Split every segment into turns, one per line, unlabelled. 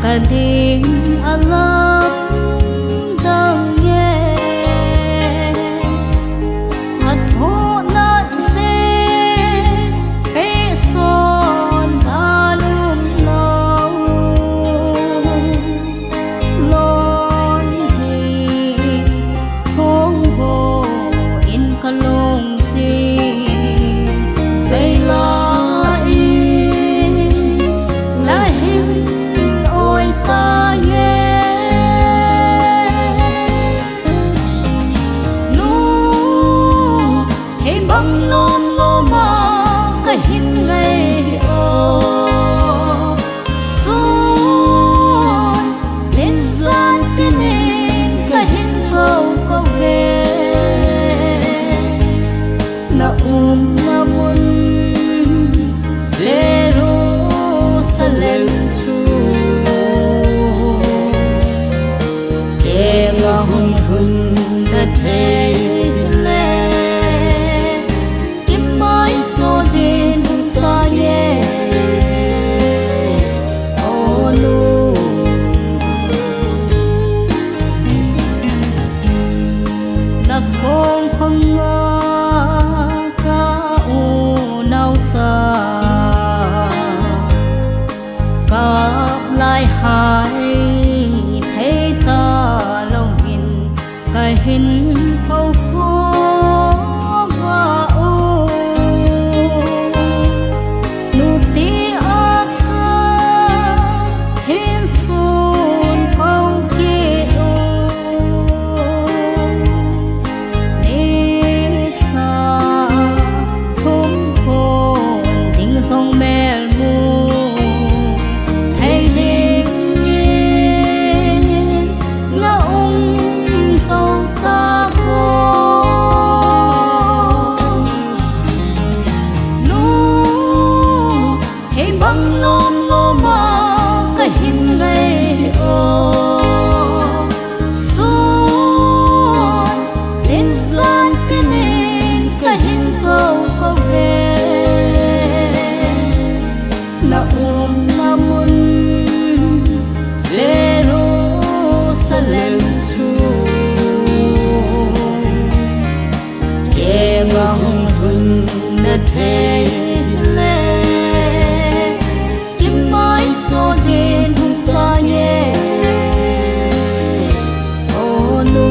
kading alam dang ye at ho nan se pe son dalum nau lon hi hong ho in kalong si say la hin ngày ô xuân lên gian tiên nên cả hin câu câu về na mun Jerusalem chu e nga hun hun na thế không không ngờ ca u nao xa gặp lại hai thấy ta lòng hình cái hình khâu khó và u nụ tí ác hin xuân không khi sông bèl mu thấy đêm nhiên ngã sâu xa phố nu hay băng lom lô mà cái hình ngày ô xuân lên gian cái nên cái hình câu câu về namun Jerusalem chu e ngang hun na thế le kim mai to din hung ta ye o nu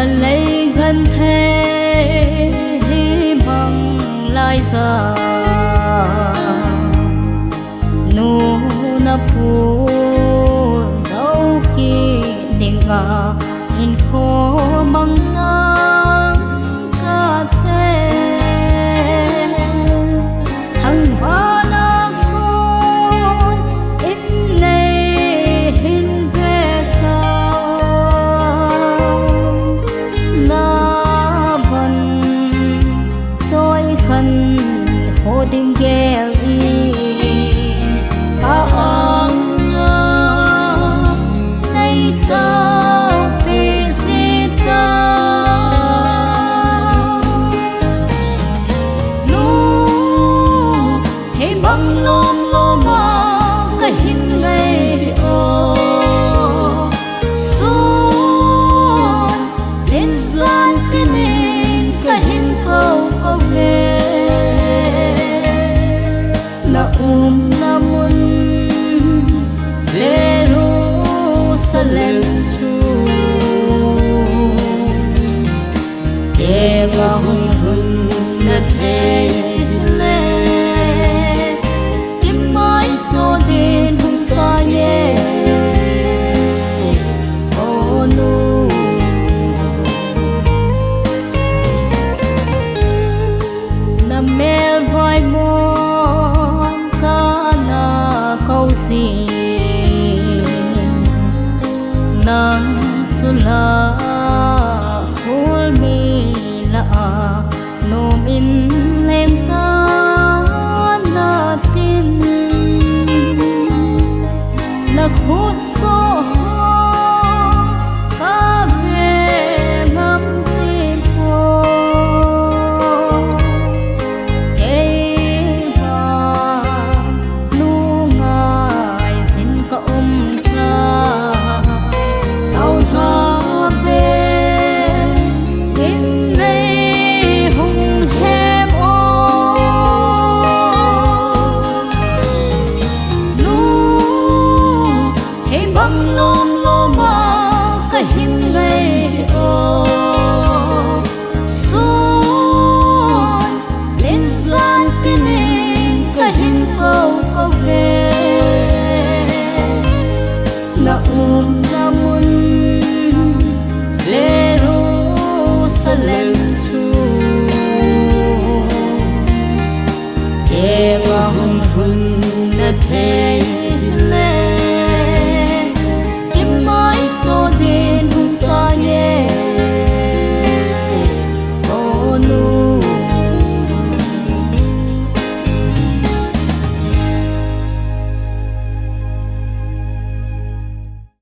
lấy gần thế hy vọng lại ra nụ na phu đâu khi tình ngà hình phố bằng nắng cà phê thằng vợ na khôn ít ngày hình về khăn khô tình gheo y ta ông nay ta phi si ta nu hay băng lom lô mà cái hình ngày ô xuân lên gian cái nên cái hình câu câu về namun Jerusalem chu e ngang hun na thế le kim mai to din hung ta ye o nu na mel vai mo câu gì nắng xuân lá